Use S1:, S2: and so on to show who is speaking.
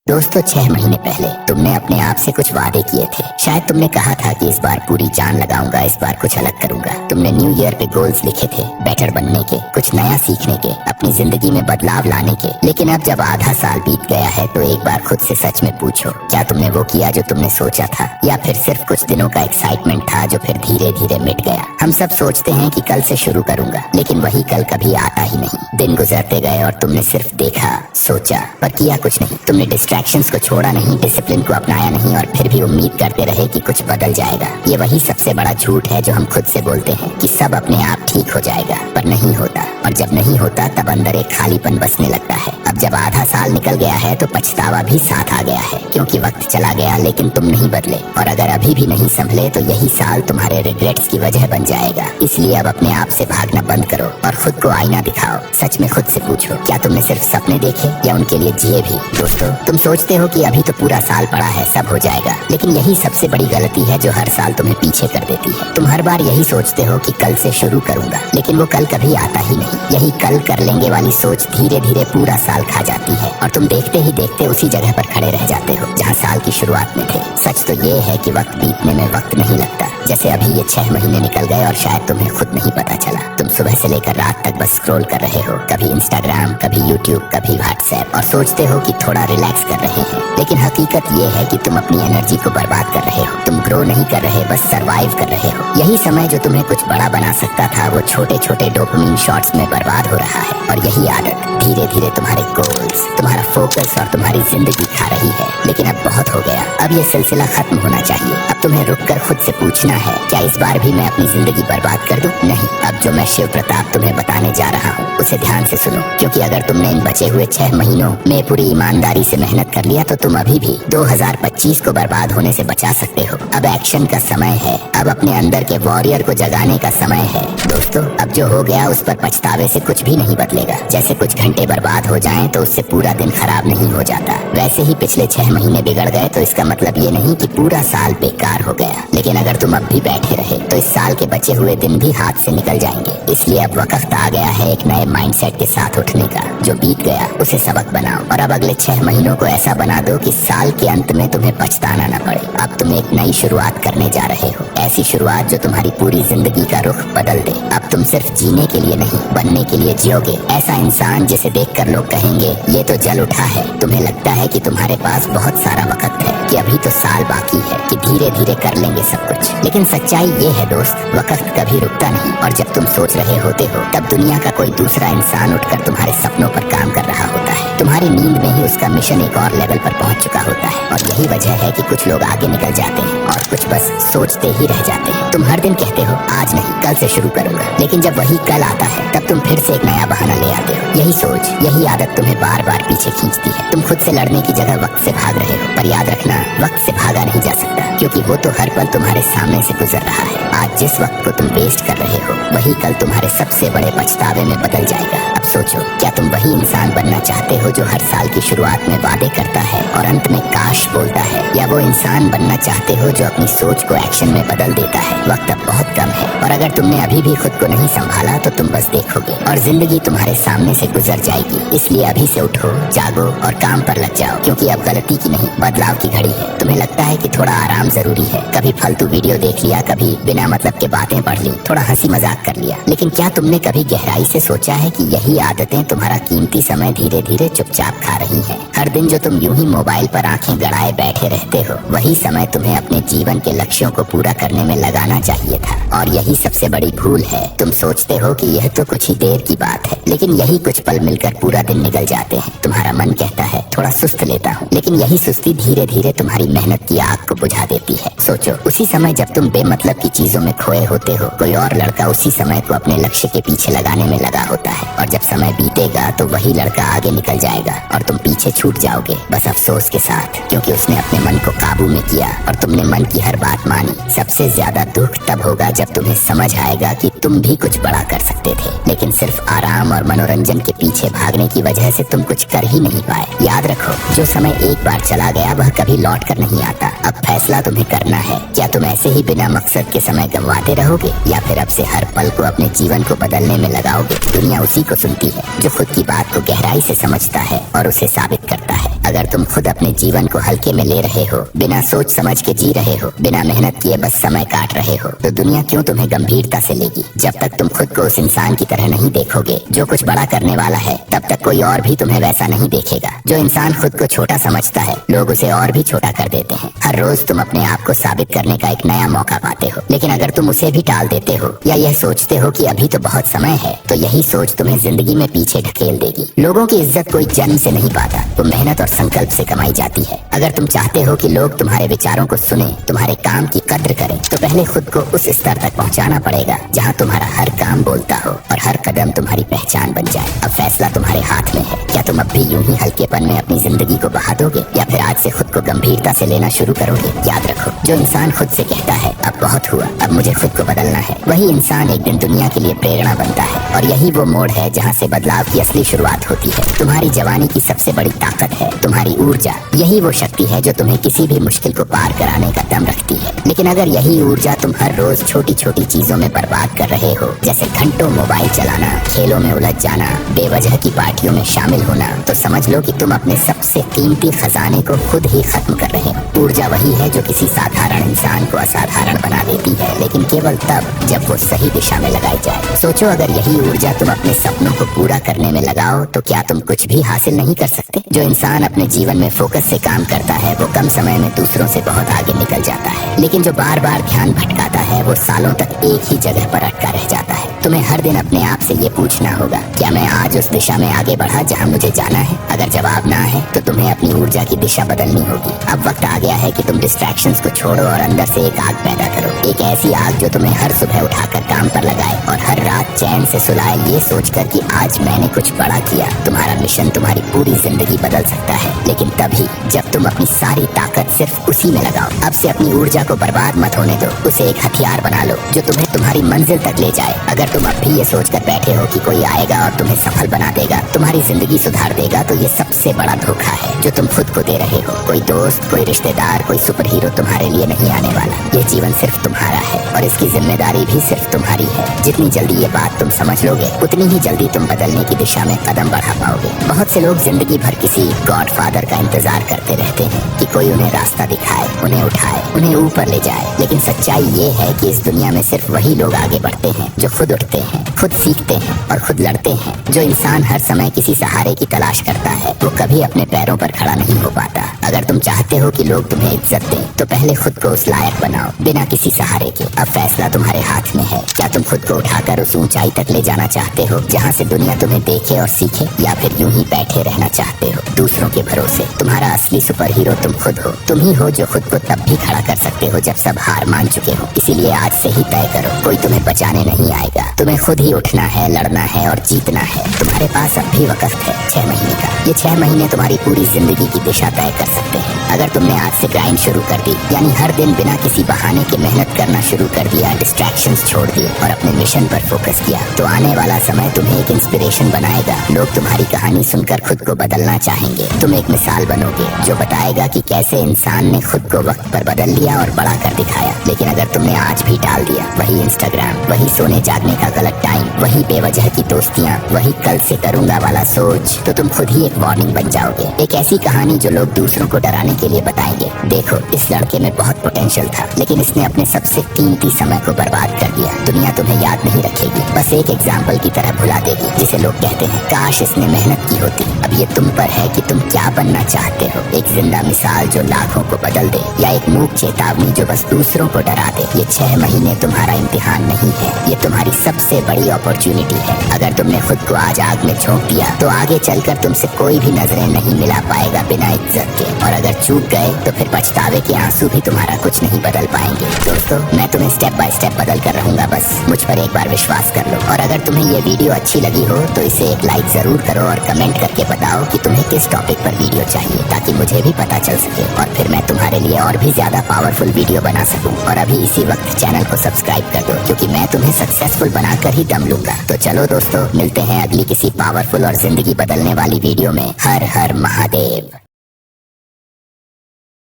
S1: दोस्तों 6 महीने पहले तुमने अपने आप से कुछ वादे किए थे। शायद तुमने कहा था कि इस बार पूरी जान लगाऊंगा, इस बार कुछ अलग करूंगा। तुमने न्यू ईयर पे गोल्स लिखे थे, बेटर बनने के, कुछ नया सीखने के, अपनी जिंदगी में बदलाव लाने के। लेकिन अब जब आधा साल बीत गया है तो एक बार खुद से सच में पूछो, क्या तुमने वो किया जो तुमने सोचा था, या फिर सिर्फ कुछ दिनों का एक्साइटमेंट था जो फिर धीरे धीरे मिट गया। हम सब सोचते हैं कि कल से शुरू करूंगा, लेकिन वही कल कभी आता ही नहीं। दिन गुजरते गए और तुमने सिर्फ देखा, सोचा, पर किया कुछ नहीं। तुमने डिस्ट्रैक्शंस को छोड़ा नहीं, डिसिप्लिन को अपनाया नहीं, और फिर भी उम्मीद करते रहे कि कुछ बदल जाएगा। ये वही सबसे बड़ा झूठ है जो हम खुद से बोलते हैं कि सब अपने आप ठीक हो जाएगा, पर नहीं होता। और जब नहीं होता तब अंदर एक खालीपन बसने लगता है। अब जब आधा साल निकल गया है तो पछतावा भी साथ आ गया है, क्योंकि वक्त चला गया लेकिन तुम नहीं बदले। और अगर अभी भी नहीं संभले तो यही साल तुम्हारे रिग्रेट्स की वजह बन जाएगा। इसलिए अब अपने आप से भागना बंद करो और खुद को आईना दिखाओ। सच में खुद से पूछो, क्या तुमने सिर्फ सपने देखे या उनके लिए जिए भी? दोस्तों, तुम सोचते हो कि अभी तो पूरा साल पड़ा है, सब हो जाएगा, लेकिन यही सबसे बड़ी गलती है जो हर साल तुम्हें पीछे कर देती है। तुम हर बार यही सोचते हो कि कल से शुरू करूंगा, लेकिन वो कल कभी आता ही नहीं। यही कल कर लेंगे वाली सोच धीरे धीरे पूरा साल खा जाती है और तुम देखते ही देखते उसी जगह पर खड़े रह जाते हो जहाँ साल की शुरुआत में थे। सच तो ये है कि वक्त बीतने में वक्त नहीं लगता। जैसे अभी ये 6 महीने निकल गए और शायद तुम्हें खुद नहीं पता चला। तुम सुबह से लेकर रात तक बस स्क्रॉल कर रहे हो, कभी इंस्टाग्राम, कभी यूट्यूब, कभी व्हाट्सएप, और सोचते हो कि थोड़ा रिलैक्स कर रहे हैं। लेकिन हकीकत ये है कि तुम अपनी एनर्जी को बर्बाद कर रहे हो। तुम ग्रो नहीं कर रहे, बस सरवाइव कर रहे हो। यही समय जो तुम्हें कुछ बड़ा बना सकता था वो छोटे छोटे डोपामिन शॉट्स में बर्बाद हो रहा है। और यही आदत धीरे धीरे तुम्हारे गोल्स, तुम्हारा फोकस और तुम्हारी जिंदगी खा रही है। लेकिन अब बहुत हो गया, अब ये सिलसिला खत्म होना चाहिए। अब तुम्हें रुककर खुद से पूछना है, क्या इस बार भी मैं अपनी जिंदगी बर्बाद कर दूं? नहीं। अब जो मैं शिव प्रताप तुम्हें बताने जा रहा हूँ उसे ध्यान से सुनो, क्योंकि अगर तुमने इन बचे हुए 6 महीनों में पूरी ईमानदारी से मेहनत कर लिया तो तुम अभी भी 2025 को बर्बाद होने से बचा सकते हो। अब एक्शन का समय है, अब अपने अंदर के वॉरियर को जगाने का समय है। दोस्तों, अब जो हो गया उस पर पछतावे से कुछ भी नहीं बदलेगा। जैसे कुछ घंटे बर्बाद हो जाएं तो उससे पूरा दिन खराब नहीं हो जाता, वैसे ही पिछले 6 महीने बिगड़ गए तो इसका मतलब ये नहीं कि पूरा साल बेकार हो गया। लेकिन अगर तुम अब भी बैठे रहे तो इस साल के बचे हुए दिन भी हाथ से निकल जाएंगे। इसलिए अब वक्त आ गया है एक नए माइंडसेट के साथ उठने का। जो बीत गया उसे सबक बनाओ और अब अगले 6 महीनों को ऐसा बना दो कि साल के अंत में तुम्हें पछताना न पड़े। अब तुम एक नई शुरुआत करने जा रहे हो, ऐसी शुरुआत जो तुम्हारी पूरी जिंदगी का रुख बदल दे। अब तुम सिर्फ जीने के लिए नहीं, बनने के लिए जियोगे। ऐसा इंसान जिसे देखकर लोग कहेंगे ये तो जल उठा है। तुम्हें लगता है कि तुम्हारे पास बहुत सारा वक्त है, कि अभी तो साल बाकी है, कि धीरे धीरे कर लेंगे सब कुछ। लेकिन सच्चाई ये है दोस्त, वक्त कभी रुकता नहीं। और जब तुम सोच रहे होते हो तब दुनिया का कोई दूसरा इंसान उठकर तुम्हारे सपनों पर काम कर रहा होता है। तुम्हारी नींद में ही उसका मिशन एक और लेवल पर पहुंच चुका होता है। और यही वजह है कि कुछ लोग आगे निकल जाते हैं और कुछ बस सोचते ही रह जाते हैं। तुम हर दिन कहते हो आज नहीं, कल से शुरू करूंगा, लेकिन जब वही कल आता है तब तुम फिर से एक नया बहाना ले आते हो। यही सोच, यही आदत तुम्हें बार बार पीछे खींचती है। तुम खुद से लड़ने की जगह वक्त से भाग रहे हो, पर याद रखना, वक्त से भागा नहीं जा सकता, क्योंकि वो तो हर पल तुम्हारे सामने से गुजर रहा है। आज जिस वक्त को तुम वेस्ट कर रहे हो वही कल तुम्हारे सबसे बड़े पछतावे में बदल जाएगा। अब सोचो, क्या तुम वही इंसान बनना चाहते हो जो हर साल की शुरुआत में वादे करता है और अंत में काश बोलता है, या वो इंसान बनना चाहते हो जो अपनी सोच को एक्शन में बदल देता है? वक्त अब बहुत कम है, और अगर तुमने अभी भी खुद को नहीं संभाला तो तुम बस देखोगे और जिंदगी तुम्हारे सामने से गुजर जाएगी। इसलिए अभी से उठो, जागो और काम पर लग जाओ, क्योंकि अब गलती की नहीं, बदलाव की घड़ी है। तुम्हें लगता है कि थोड़ा आराम जरूरी है, कभी फालतू वीडियो देख लिया, कभी बिना मतलब के बातें पढ़ ली, थोड़ा हंसी मजाक कर लिया, लेकिन क्या तुमने कभी गहराई से सोचा है कि यही आदतें तुम्हारा कीमती समय धीरे धीरे चुपचाप खा रही हैं? हर दिन जो तुम यूं ही मोबाइल पर आंखें गड़ाए बैठे रहते हो, वही समय तुम्हें अपने जीवन के लक्ष्यों को पूरा करने में लगाना चाहिए था। और यही सबसे बड़ी भूल है। तुम सोचते हो कि यह तो कुछ ही देर की बात है, लेकिन यही कुछ पल मिलकर पूरा दिन निकल जाते हैं। तुम्हारा मन कहता है थोड़ा सुस्त लेता हूँ, लेकिन यही सुस्ती धीरे धीरे तुम्हारी मेहनत की आग को बुझा देती है। सोचो, उसी समय जब तुम बेमतलब की चीजों में खोए होते हो, कोई और लड़का उसी समय को अपने लक्ष्य के पीछे लगाने में लगा होता है। और जब समय बीतेगा तो वही लड़का आगे निकल जाएगा और तुम पीछे छूट जाओगे, बस अफसोस के साथ, क्योंकि उसने अपने मन को काबू में किया और तुमने मन की हर बात मानी। सबसे ज्यादा दुख तब होगा जब तुम्हें समझ आएगा कि तुम भी कुछ बड़ा कर सकते थे, लेकिन सिर्फ आराम और मनोरंजन के पीछे भागने की वजह से तुम कुछ कर ही नहीं पाए। याद रखो, जो समय एक बार चला गया वह कभी लौट कर नहीं आता। अब फैसला तुम्हें करना है, क्या तुम ऐसे ही बिना मकसद के समय गंवाते रहोगे, या फिर अब से हर पल को अपने जीवन को बदलने में लगाओगे? दुनिया उसी को सुनती कीमती है जो खुद की बात को गहराई से समझता है और उसे साबित करता है। अगर तुम खुद अपने जीवन को हल्के में ले रहे हो, बिना सोच समझ के जी रहे हो, बिना मेहनत किए बस समय काट रहे हो, तो दुनिया क्यों तुम्हें गंभीरता से लेगी। जब तक तुम खुद को उस इंसान की तरह नहीं देखोगे जो कुछ बड़ा करने वाला है, तब तक कोई और भी तुम्हें वैसा नहीं देखेगा। जो इंसान खुद को छोटा समझता है, लोग उसे और भी छोटा कर देते हैं। हर रोज तुम अपने आप को साबित करने का एक नया मौका पाते हो, लेकिन अगर तुम उसे भी टाल देते हो या यह सोचते हो कि अभी तो बहुत समय है, तो यही सोच तुम्हें जिंदगी में पीछे ढकेल देगी। लोगों की इज्जत कोई जन्म से नहीं पाता, वो मेहनत और संकल्प से कमाई जाती है। अगर तुम चाहते हो कि लोग तुम्हारे विचारों को सुने, तुम्हारे काम की कद्र करें, तो पहले खुद को उस स्तर तक पहुंचाना पड़ेगा जहां तुम्हारा हर काम बोलता हो और हर कदम तुम्हारी पहचान बन जाए। अब फैसला तुम्हारे हाथ में है। क्या तुम अब भी यूं ही हल्केपन में अपनी जिंदगी को बहा दोगे, या फिर आज से खुद को गंभीरता से लेना शुरू करोगे। याद रखो, जो इंसान खुद से कहता है अब बहुत हुआ, अब मुझे खुद को बदलना है, वही इंसान एक दिन दुनिया के लिए प्रेरणा बनता है। और यही वो मोड़ है जहाँ से बदलाव की असली शुरुआत होती है। तुम्हारी जवानी की सबसे बड़ी ताकत है तुम्हारी ऊर्जा। यही वो शक्ति है जो तुम्हें किसी भी मुश्किल को पार कराने का दम रखती है। लेकिन अगर यही ऊर्जा तुम हर रोज छोटी छोटी चीजों में बर्बाद कर रहे हो, जैसे घंटों मोबाइल चलाना, खेलों में उलझ जाना, बेवजह की पार्टियों में शामिल होना, तो समझ लो कि तुम अपने सबसे कीमती खजाने को खुद ही खत्म कर रहे हो। ऊर्जा वही है जो किसी साधारण इंसान को असाधारण बना देती है, लेकिन केवल तब जब वो सही दिशा में लगाई जाए। सोचो, अगर यही ऊर्जा तुम अपने सपनों को पूरा करने में लगाओ, तो क्या तुम कुछ भी हासिल नहीं कर सकते। जो इंसान अपने जीवन में फोकस से काम करता है, वो कम समय में दूसरों से बहुत आगे निकल जाता है। लेकिन जो बार बार ध्यान भटकाता है, वो सालों तक एक ही जगह पर अटका रह जाता है। तुम्हें हर दिन अपने आप से ये पूछना होगा, क्या मैं आज उस दिशा में आगे बढ़ा जहाँ मुझे जाना है। अगर जवाब ना है, तो तुम्हें अपनी ऊर्जा की दिशा बदलनी होगी। अब वक्त आ गया है कि तुम डिस्ट्रैक्शंस को छोड़ो और अंदर से एक आग पैदा करो। एक ऐसी आग जो तुम्हें हर सुबह उठाकर काम पर लगाए और हर रात चैन से सुलाए, ये सोचकर कि आज मैंने कुछ बड़ा किया। तुम्हारा मिशन तुम्हारी पूरी जिंदगी बदल सकता है, लेकिन तभी जब तुम अपनी सारी ताकत सिर्फ उसी में लगाओ। अब से अपनी ऊर्जा को बर्बाद मत होने दो, उसे एक हथियार बना लो जो तुम्हें तुम्हारी मंजिल तक ले जाए। अगर तुम अब भी ये सोचकर बैठे हो कि कोई आएगा और तुम्हें सफल बना देगा, तुम्हारी जिंदगी सुधार देगा, तो ये सबसे बड़ा धोखा है जो तुम खुद को दे रहे हो। कोई दोस्त, कोई रिश्तेदार, कोई सुपर हीरो तुम्हारे लिए नहीं आने वाला। ये जीवन सिर्फ तुम्हारा है और इसकी जिम्मेदारी भी सिर्फ तुम्हारी है। जितनी जल्दी ये बात तुम समझ लोगे, उतनी ही जल्दी तुम बदलने की दिशा में कदम बढ़ा पाओगे। बहुत से लोग जिंदगी भर किसी गॉडफादर का इंतजार करते रहते हैं कि कोई उन्हें रास्ता दिखाए, उन्हें उठाए, उन्हें ऊपर ले जाए। लेकिन सच्चाई ये है कि इस दुनिया में सिर्फ वही लोग आगे बढ़ते हैं जो खुद उठते हैं, खुद सीखते हैं और खुद लड़ते हैं। जो इंसान हर समय किसी सहारे की तलाश करता है, वो कभी अपने पैरों पर खड़ा नहीं हो पाता। अगर तुम चाहते हो कि लोग तुम्हें इज्जत दें, तो पहले खुद को उस लायक बनाओ, बिना किसी सहारे के। अब फैसला तुम्हारे हाथ में है। क्या तुम खुद को उठाकर उस ऊंचाई तक ले जाना चाहते हो जहाँ से दुनिया तुम्हें देखे और सीखे, या फिर यूं ही बैठे रहना चाहते हो दूसरों के भरोसे। तुम्हारा असली सुपर हीरो तुम खुद हो। तुम ही हो जो खुद को तब भी खड़ा कर सकते हो जब सब हार मान चुके हो। इसीलिए आज से ही तय करो, कोई तुम्हें बचाने नहीं आएगा। तुम्हें खुद ही उठना है, लड़ना है और जीतना है। तुम्हारे पास अब भी वक्त है, 6 महीने का। ये 6 महीने तुम्हारी पूरी जिंदगी की दिशा तय कर सकते हैं। अगर तुमने आज से ग्राइंड शुरू कर दी, यानी हर दिन बिना किसी बहाने के मेहनत करना शुरू कर दिया, डिस्ट्रैक्शंस छोड़ दिए और अपने मिशन पर फोकस किया, तो आने वाला समय तुम्हें एक इंस्पिरेशन बनाएगा। लोग तुम्हारी कहानी सुनकर खुद को बदलना चाहेंगे। तुम एक मिसाल बनोगे जो बताएगा कि कैसे इंसान ने खुद को वक्त पर बदल लिया और बड़ा कर दिखाया। लेकिन अगर तुमने आज भी टाल दिया, वही इंस्टाग्राम, वही सोने जागने का गलत टाइम, वही बेवजह की दोस्तियाँ, वही कल से करूंगा वाला सोच, तो तुम खुद ही एक वार्निंग बन जाओगे। एक ऐसी कहानी जो लोग दूसरों को डराने के लिए बताएंगे, देखो इस लड़के में बहुत पोटेंशियल था, लेकिन इसने अपने सबसे कीमती समय को बर्बाद कर दिया। दुनिया तुम्हें याद नहीं रखेगी, बस एक एग्जाम्पल की तरह भुला देगी, जिसे लोग कहते हैं काश इसने मेहनत की होती। अब ये तुम पर है कि तुम क्या बनना चाहते हो। एक जिंदा मिसाल जो लाखों को बदल दे, या एक मूक चेतावनी जो बस दूसरों को डरा दे। ये 6 महीने तुम्हारा इम्तिहान नहीं है, ये तुम्हारी सबसे बड़ी अपॉर्चुनिटी है। अगर तुमने खुद को आज आग में झोंक दिया, तो आगे चलकर तुमसे कोई भी नजरें नहीं मिला पाएगा बिना इज्जत के। और अगर चूक गए, तो फिर पछतावे के आंसू भी तुम्हारा कुछ नहीं बदल पाएंगे। दोस्तों, मैं तुम्हें स्टेप बाय स्टेप बदल कर रहूंगा, बस मुझ पर एक बार विश्वास कर लो। और अगर तुम्हें ये वीडियो अच्छी लगी हो, तो इसे एक लाइक जरूर करो और कमेंट करके बताओ कि तुम्हें किस टॉपिक पर वीडियो चाहिए, ताकि मुझे भी पता चल सके और फिर मैं तुम्हारे लिए और भी ज्यादा पावरफुल वीडियो बना सकूं। और अभी इसी वक्त चैनल को सब्सक्राइब कर दो, क्योंकि मैं तुम्हें सक्सेसफुल बनाकर ही दम लूंगा। तो चलो दोस्तों, मिलते हैं अगली किसी पावरफुल और जिंदगी बदलने वाली वीडियो में। हर हर महादेव।